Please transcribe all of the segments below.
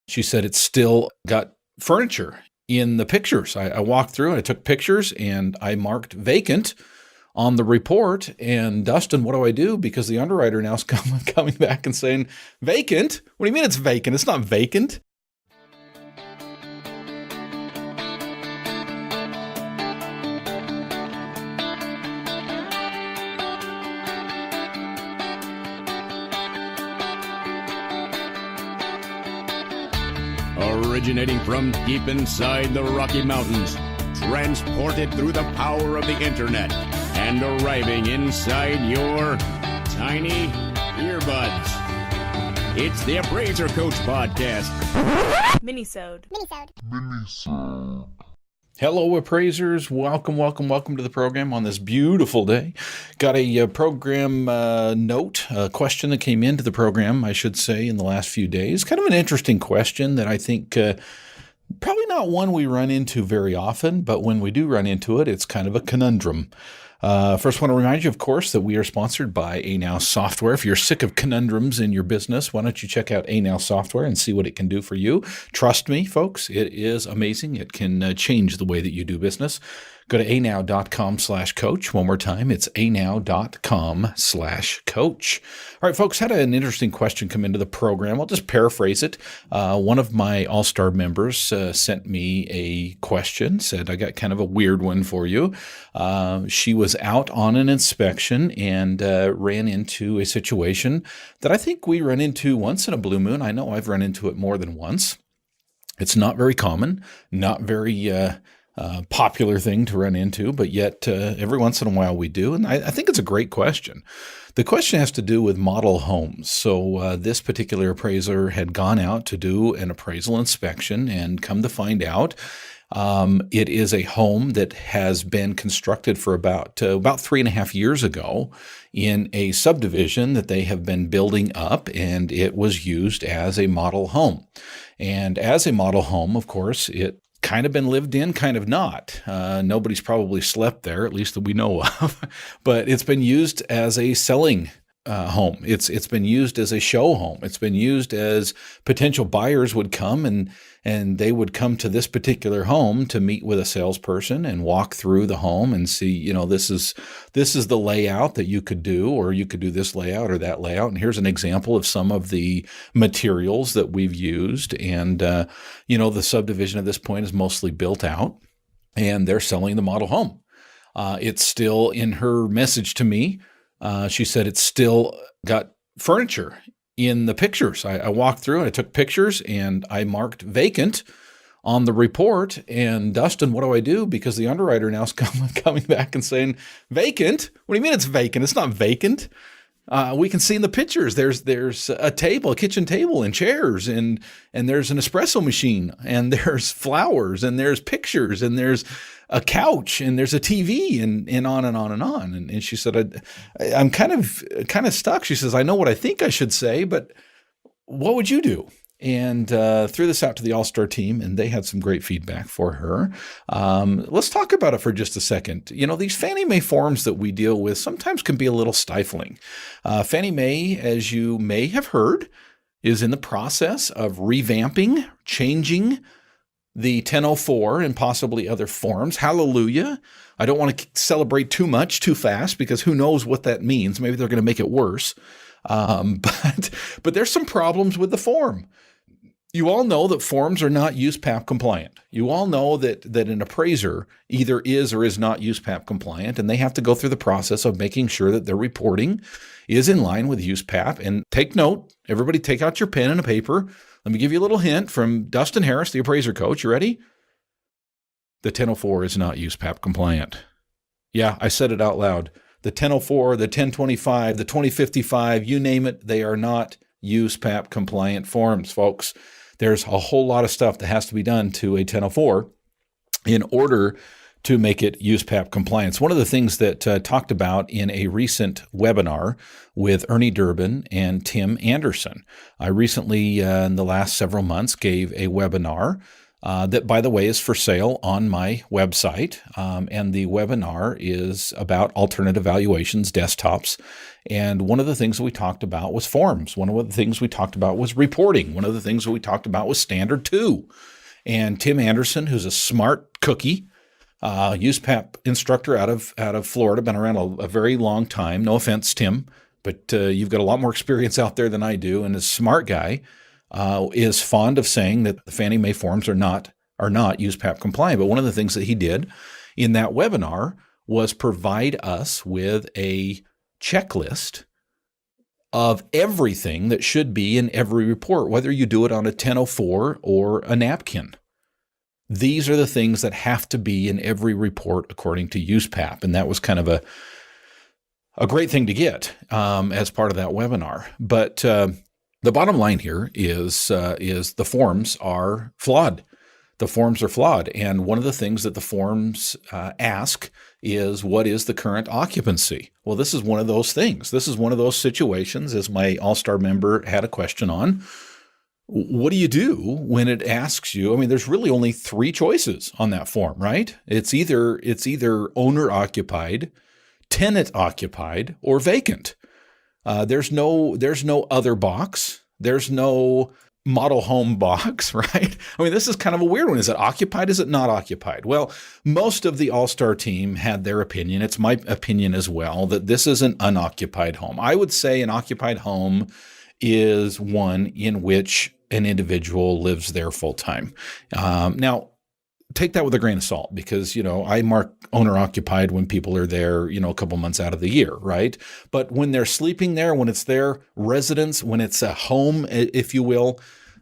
She said it's still got furniture in the pictures. I walked through and I took pictures and I marked vacant on the report. And Dustin, what do I do? Because the underwriter now is coming back and saying, vacant? What do you mean it's vacant? It's not vacant. Originating from deep inside the Rocky Mountains, transported through the power of the internet, and arriving inside your tiny earbuds. It's the Appraiser Coach Podcast. Minisode. Hello, appraisers. Welcome to the program on this beautiful day. Got a program note, a question that came into the program, I should say, in the last few days. Kind of an interesting question that I think probably not one we run into very often, but when we do run into it, it's kind of a conundrum. First, I want to remind you, of course, that we are sponsored by ANow Software. If you're sick of conundrums in your business, why don't you check out ANow Software and see what it can do for you? Trust me, folks, it is amazing. It can change the way that you do business. Go to anow.com/coach. One more time, it's anow.com/coach. All right, folks, had an interesting question come into the program. I'll just paraphrase it. One of my All-Star members sent me a question, said, I got kind of a weird one for you. She was out on an inspection and ran into a situation that I think we run into once in a blue moon. I know I've run into it more than once. It's not very common, not very popular thing to run into, but yet every once in a while we do. And I think it's a great question. The question has to do with model homes. So this particular appraiser had gone out to do an appraisal inspection and come to find out it is a home that has been constructed for about 3.5 years ago in a subdivision that they have been building up, and it was used as a model home. And as a model home, of course, it kind of been lived in, kind of not. Nobody's probably slept there, at least that we know of, but it's been used as a selling home. It's been used as a show home. It's been used as potential buyers would come and they would come to this particular home to meet with a salesperson and walk through the home and see, this is the layout that you could do, or you could do this layout or that layout. And here's an example of some of the materials that we've used. And, the subdivision at this point is mostly built out and they're selling the model home. It's still, in her message to me, she said it's still got furniture in the pictures. I walked through and I took pictures and I marked vacant on the report. And Dustin, what do I do? Because the underwriter now is coming back and saying, vacant? What do you mean it's vacant? It's not vacant. We can see in the pictures there's a table, a kitchen table and chairs, and there's an espresso machine, and there's flowers, and there's pictures, and there's a couch, and there's a TV, and on and on and on. And she said, I'm kind of stuck. She says, I know what I think I should say, but what would you do? And threw this out to the All-Star team, and they had some great feedback for her. Let's talk about it for just a second. These Fannie Mae forms that we deal with sometimes can be a little stifling. Fannie Mae, as you may have heard, is in the process of revamping, changing the 1004 and possibly other forms. Hallelujah. I don't want to celebrate too much too fast, because who knows what that means. Maybe they're going to make it worse. But there's some problems with the form. You all know that forms are not USPAP compliant. You all know that an appraiser either is or is not USPAP compliant, and they have to go through the process of making sure that their reporting is in line with USPAP. And take note, everybody take out your pen and a paper. Let me give you a little hint from Dustin Harris, the appraiser coach. You ready? The 1004 is not USPAP compliant. Yeah, I said it out loud. The 1004, the 1025, the 2055, you name it, they are not USPAP compliant forms, folks. There's a whole lot of stuff that has to be done to a 1004 in order to make it USPAP compliance. One of the things that talked about in a recent webinar with Ernie Durbin and Tim Anderson. I recently, in the last several months, gave a webinar that, by the way, is for sale on my website. And the webinar is about alternative valuations, desktops. And one of the things that we talked about was forms. One of the things we talked about was reporting. One of the things that we talked about was Standard 2. And Tim Anderson, who's a smart cookie, USPAP instructor out of Florida, been around a very long time. No offense, Tim, but you've got a lot more experience out there than I do. And a smart guy is fond of saying that the Fannie Mae forms are not USPAP compliant. But one of the things that he did in that webinar was provide us with a checklist of everything that should be in every report, whether you do it on a 1004 or a napkin. These are the things that have to be in every report according to USPAP. And that was kind of a great thing to get as part of that webinar. But the bottom line here is the forms are flawed. The forms are flawed. And one of the things that the forms ask is, what is the current occupancy? Well, this is one of those things. This is one of those situations, as my All-Star member had a question on. What do you do when it asks you? I mean, there's really only three choices on that form, right? It's either owner occupied, tenant occupied, or vacant. There's no other box. There's no model home box, right? I mean, this is kind of a weird one. Is it occupied? Is it not occupied? Well, most of the All-Star team had their opinion. It's my opinion as well that this is an unoccupied home. I would say an occupied home is one in which an individual lives there full time. Now, take that with a grain of salt because, I mark owner occupied when people are there, a couple months out of the year, right? But when they're sleeping there, when it's their residence, when it's a home, if you will,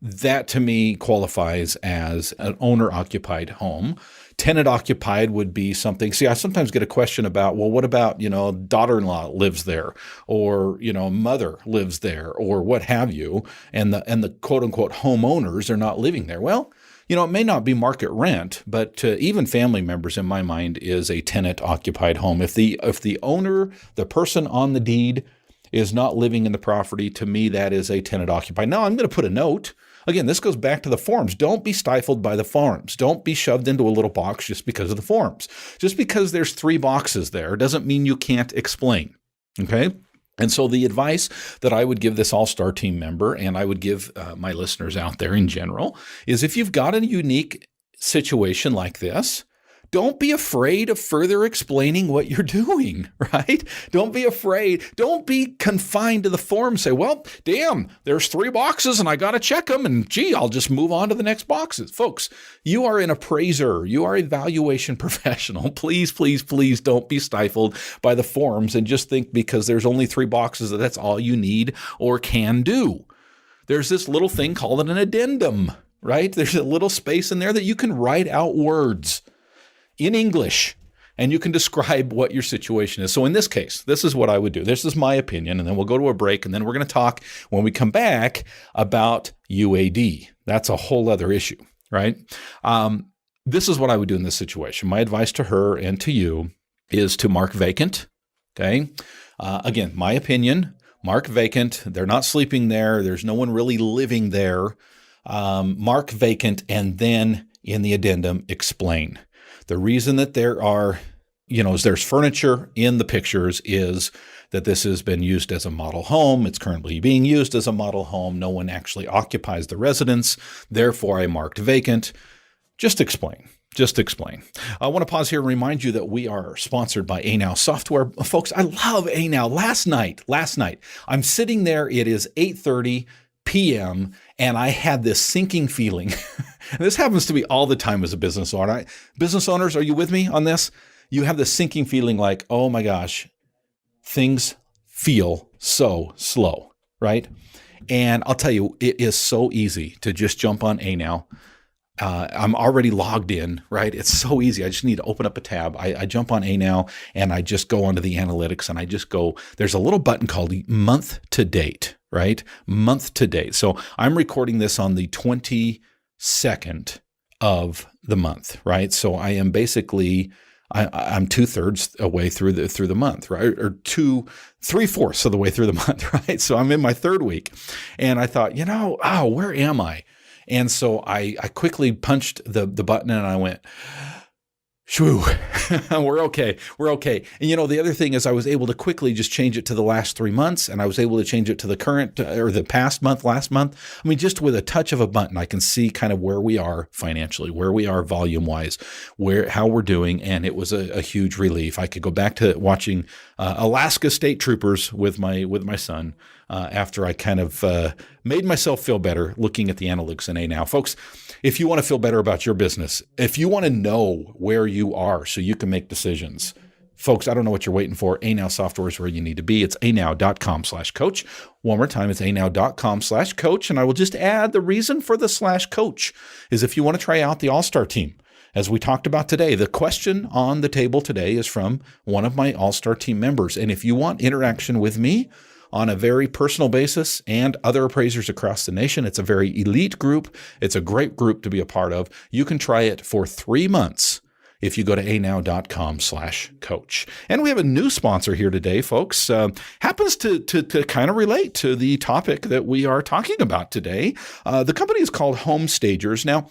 that to me qualifies as an owner occupied home. Tenant occupied would be something. See, I sometimes get a question about, well, what about, daughter-in-law lives there or, mother lives there or what have you. And the quote unquote homeowners are not living there. Well, it may not be market rent, but even family members in my mind is a tenant occupied home. If the owner, the person on the deed is not living in the property, to me, that is a tenant occupied. Now I'm going to put a note. Again, this goes back to the forms. Don't be stifled by the forms. Don't be shoved into a little box just because of the forms. Just because there's three boxes there doesn't mean you can't explain. Okay? And so the advice that I would give this All-Star team member, and I would give my listeners out there in general, is if you've got a unique situation like this, don't be afraid of further explaining what you're doing, right? Don't be afraid. Don't be confined to the form. Say, well, damn, there's three boxes and I got to check them. And gee, I'll just move on to the next boxes. Folks, you are an appraiser. You are a valuation professional. Please, please, please don't be stifled by the forms and just think because there's only three boxes that that's all you need or can do. There's this little thing called an addendum, right? There's a little space in there that you can write out words in English, and you can describe what your situation is. So in this case, this is what I would do. This is my opinion, and then we'll go to a break, and then we're going to talk when we come back about UAD. That's a whole other issue, right? This is what I would do in this situation. My advice to her and to you is to mark vacant, okay? Again, my opinion, mark vacant. They're not sleeping there. There's no one really living there. Mark vacant, and then in the addendum, explain. The reason that there's furniture in the pictures is that this has been used as a model home. It's currently being used as a model home. No one actually occupies the residence. Therefore, I marked vacant. Just explain. Just explain. I want to pause here and remind you that we are sponsored by ANOW Software. Folks, I love ANOW. Last night, I'm sitting there. It is 8:30 p.m. and I had this sinking feeling. This happens to me all the time as a business owner. Business owners, are you with me on this? You have this sinking feeling like, oh my gosh, things feel so slow, right? And I'll tell you, it is so easy to just jump on ANOW. I'm already logged in, right? It's so easy. I just need to open up a tab. I jump on ANOW and I just go onto the analytics and I just go, there's a little button called month to date, right? Month to date. So I'm recording this on the 22nd of the month, right? So I am basically, I'm 2/3 away through the month, right? Or 3/4 of the way through the month, right? So I'm in my third week and I thought, where am I? And so I quickly punched the button and I went, shoo, we're okay. We're okay. And the other thing is I was able to quickly just change it to the last 3 months, and I was able to change it to the current or the past month, last month. I mean, just with a touch of a button, I can see kind of where we are financially, where we are volume wise, how we're doing. And it was a huge relief. I could go back to watching Alaska State Troopers with my son after I kind of made myself feel better looking at the analytics in Now. Folks, if you want to feel better about your business, if you want to know where you are so you can make decisions, folks, I don't know what you're waiting for. Now software is where you need to be. It's anow.com/coach. One more time, it's anow.com/coach. And I will just add the reason for the /coach is if you want to try out the All-Star team. As we talked about today, the question on the table today is from one of my All-Star team members. And if you want interaction with me on a very personal basis and other appraisers across the nation, it's a very elite group. It's a great group to be a part of. You can try it for 3 months if you go to anow.com/coach. And we have a new sponsor here today, folks. Happens to kind of relate to the topic that we are talking about today. The company is called Home Stagers. Now,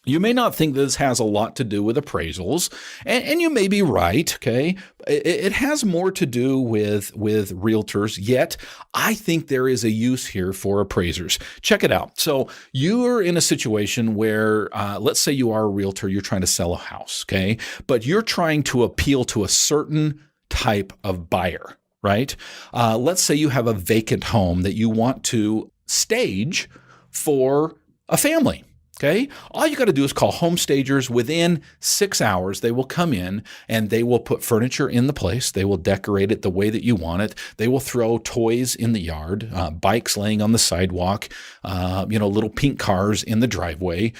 you may not think this has a lot to do with appraisals, and you may be right, okay? It has more to do with realtors, yet I think there is a use here for appraisers. Check it out. So you're in a situation where, let's say you are a realtor, you're trying to sell a house, okay? But you're trying to appeal to a certain type of buyer, right? Let's say you have a vacant home that you want to stage for a family. Okay. All you got to do is call Home Stagers. Within 6 hours, they will come in and they will put furniture in the place. They will decorate it the way that you want it. They will throw toys in the yard, bikes laying on the sidewalk, little pink cars in the driveway,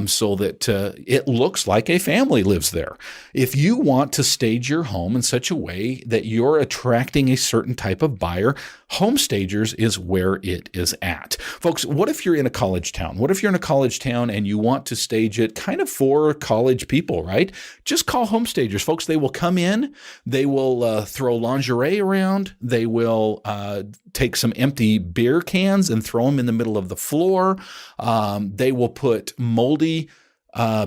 so that it looks like a family lives there. If you want to stage your home in such a way that you're attracting a certain type of buyer, Home Stagers is where it is at. Folks, what if you're in a college town? What if you're in a college town and you want to stage it kind of for college people, right? Just call Home Stagers. Folks, they will come in. They will throw lingerie around. They will take some empty beer cans and throw them in the middle of the floor. They will put moldy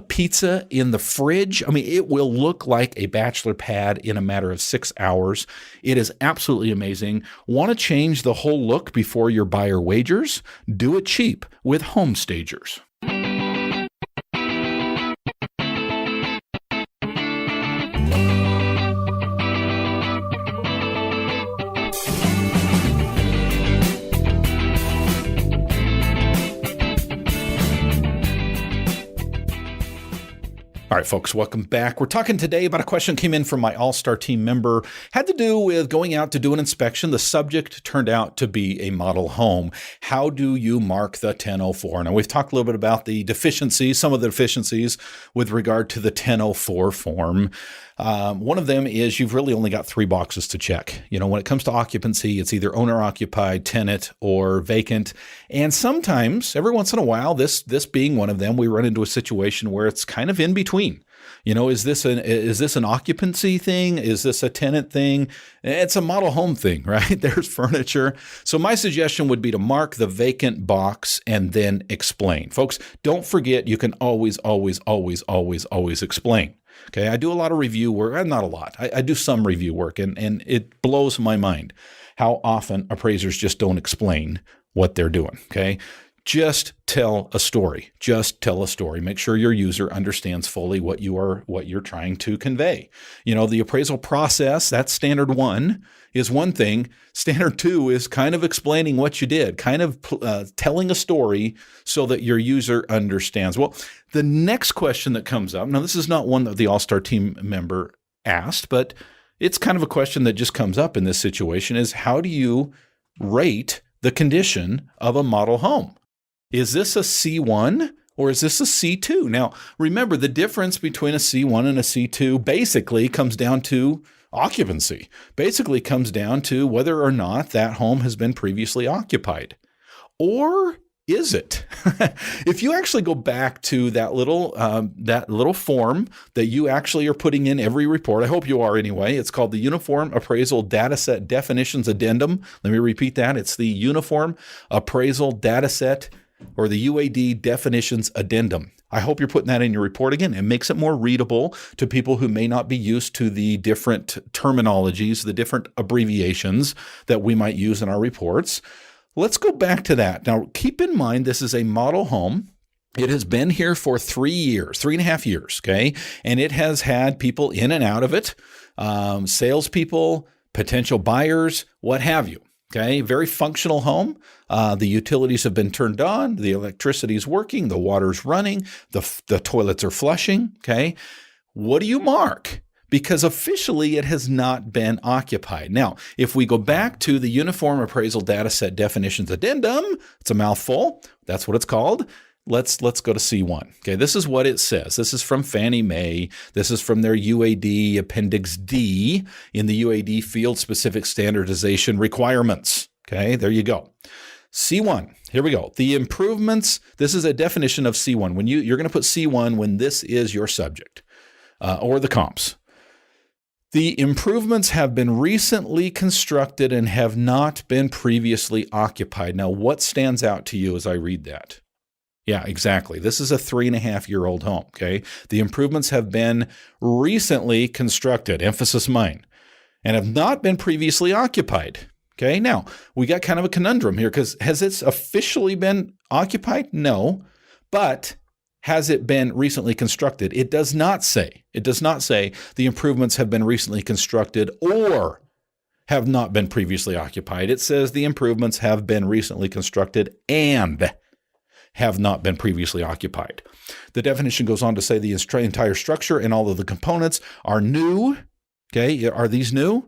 pizza in the fridge. I mean, it will look like a bachelor pad in a matter of 6 hours. It is absolutely amazing. Want to change the whole look before your buyer wagers? Do it cheap with Home Stagers. All right, folks, welcome back. We're talking today about a question that came in from my All-Star team member. Had to do with going out to do an inspection. The subject turned out to be a model home. How do you mark the 1004? Now, we've talked a little bit about the deficiencies, some of the deficiencies with regard to the 1004 form. One of them is you've really only got 3 boxes to check. When it comes to occupancy, it's either owner-occupied, tenant, or vacant. And sometimes, every once in a while, this being one of them, we run into a situation where it's kind of in between. Is this an occupancy thing? Is this a tenant thing? It's a model home thing, right? There's furniture. So my suggestion would be to mark the vacant box and then explain. Folks, don't forget you can always, always, always, always, always explain. Okay, I do a lot of review work, not a lot. I do some review work, and it blows my mind how often appraisers just don't explain what they're doing. Okay, just tell a story. Just tell a story. Make sure your user understands fully what you're trying to convey. The appraisal process, that's standard 1 is one thing. Standard 2 is kind of explaining what you did, kind of telling a story so that your user understands. Well, the next question that comes up, now this is not one that the All-Star team member asked, but it's kind of a question that just comes up in this situation is how do you rate the condition of a model home? Is this a C1 or is this a C2? Now, remember, the difference between a C1 and a C2 basically comes down to occupancy. Basically comes down to whether or not that home has been previously occupied. Or is it? If you actually go back to that little form that you actually are putting in every report, I hope you are anyway. It's called the Uniform Appraisal Dataset Definitions Addendum. Let me repeat that. It's the Uniform Appraisal Dataset or the UAD Definitions Addendum. I hope you're putting that in your report again. It makes it more readable to people who may not be used to the different terminologies, the different abbreviations that we might use in our reports. Let's go back to that. Now, keep in mind, this is a model home. It has been here for 3 years, 3.5 years, okay? And it has had people in and out of it, salespeople, potential buyers, what have you, okay? Very functional home. The utilities have been turned on. The electricity is working. The water's running. The toilets are flushing, okay? What do you mark? Because officially it has not been occupied. Now, if we go back to the Uniform Appraisal Dataset Definitions Addendum, it's a mouthful. That's what it's called. Let's go to C1. Okay, this is what it says. This is from Fannie Mae. This is from their UAD Appendix D in the UAD Field-Specific Standardization Requirements. Okay, there you go. C1, here we go. The improvements, this is a definition of C1. When you're going to put C1 when this is your subject or the comps. The improvements have been recently constructed and have not been previously occupied. Now, what stands out to you as I read that? Yeah, exactly. This is a 3.5-year-old home, okay? The improvements have been recently constructed, emphasis mine, and have not been previously occupied, okay? Now, we got kind of a conundrum here because has it officially been occupied? No, but has it been recently constructed? It does not say. It does not say the improvements have been recently constructed or have not been previously occupied. It says the improvements have been recently constructed and have not been previously occupied. The definition goes on to say the entire structure and all of the components are new. Okay, are these new?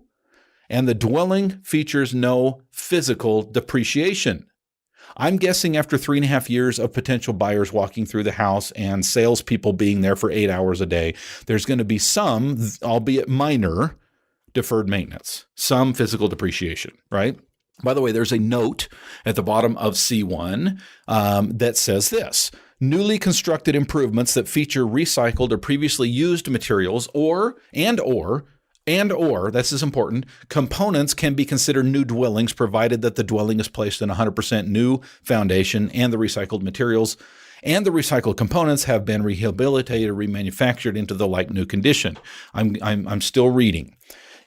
And the dwelling features no physical depreciation. I'm guessing after 3.5 years of potential buyers walking through the house and salespeople being there for 8 hours a day, there's going to be some, albeit minor, deferred maintenance, some physical depreciation, right? By the way, there's a note at the bottom of C1 that says this: newly constructed improvements that feature recycled or previously used materials or, this is important, components can be considered new dwellings provided that the dwelling is placed in 100% new foundation and the recycled materials and the recycled components have been rehabilitated or remanufactured into the like new condition. I'm still reading.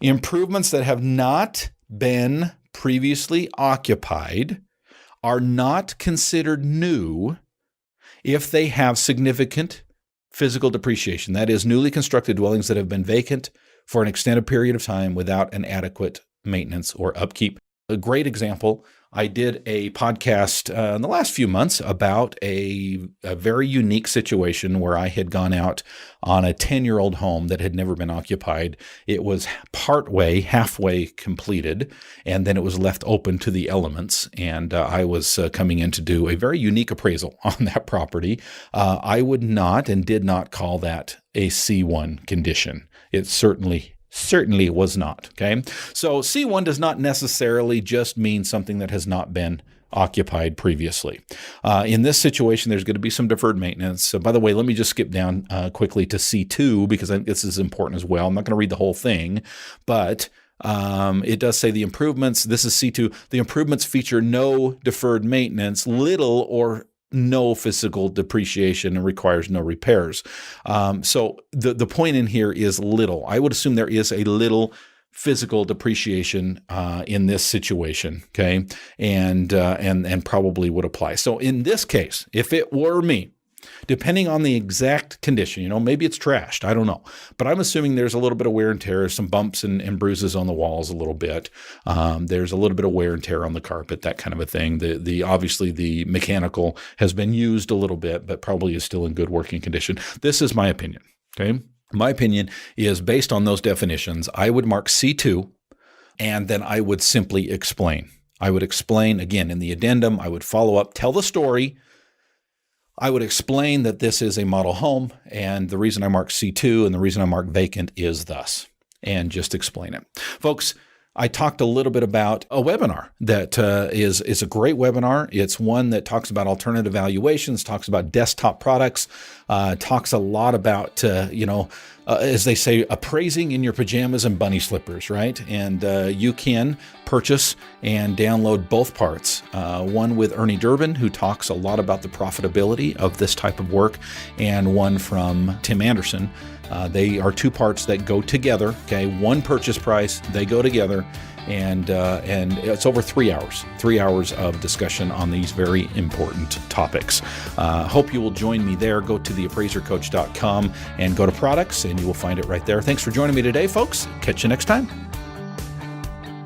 Improvements that have not been previously occupied are not considered new if they have significant physical depreciation. That is, newly constructed dwellings that have been vacant for an extended period of time without an adequate maintenance or upkeep. A great example, I did a podcast in the last few months about a very unique situation where I had gone out on a 10-year-old home that had never been occupied. It was halfway completed, and then it was left open to the elements. And I was coming in to do a very unique appraisal on that property. I would not and did not call that a C1 condition. It certainly was not. Okay. So C1 does not necessarily just mean something that has not been occupied previously. In this situation, there's going to be some deferred maintenance. So by the way, let me just skip down quickly to C2 because I think this is important as well. I'm not going to read the whole thing, but it does say the improvements. This is C2. The improvements feature no deferred maintenance, little or no physical depreciation, and requires no repairs. So the point in here is little. I would assume there is a little physical depreciation in this situation, okay, and probably would apply. So in this case, if it were me, depending on the exact condition, maybe it's trashed, I don't know, but I'm assuming there's a little bit of wear and tear, some bumps and bruises on the walls a little bit. There's a little bit of wear and tear on the carpet, that kind of a thing. Obviously the mechanical has been used a little bit, but probably is still in good working condition. This is my opinion, okay? My opinion is based on those definitions. I would mark C2, and then I would simply explain. I would explain, again, in the addendum, I would follow up, tell the story. I would explain that this is a model home, and the reason I mark C2 and the reason I mark vacant is thus, and just explain it. Folks, I talked a little bit about a webinar that is a great webinar. It's one that talks about alternative valuations, talks about desktop products, talks a lot about, as they say, appraising in your pajamas and bunny slippers, right? And you can purchase and download both parts. One with Ernie Durbin, who talks a lot about the profitability of this type of work, and one from Tim Anderson. They are two parts that go together. Okay, one purchase price, they go together, and it's over 3 hours. 3 hours of discussion on these very important topics. Hope you will join me there. Go to theappraisercoach.com and go to products, and you will find it right there. Thanks for joining me today, folks. Catch you next time.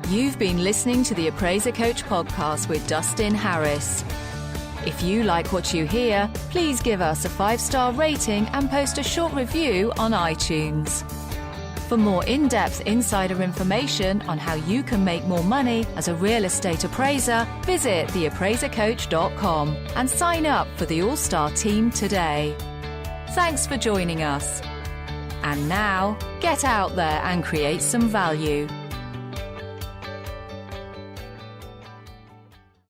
You've been listening to the Appraiser Coach podcast with Dustin Harris. If you like what you hear, please give us a 5-star rating and post a short review on iTunes. For more in-depth insider information on how you can make more money as a real estate appraiser, visit theappraisercoach.com and sign up for the All-Star team today. Thanks for joining us. And now, get out there and create some value.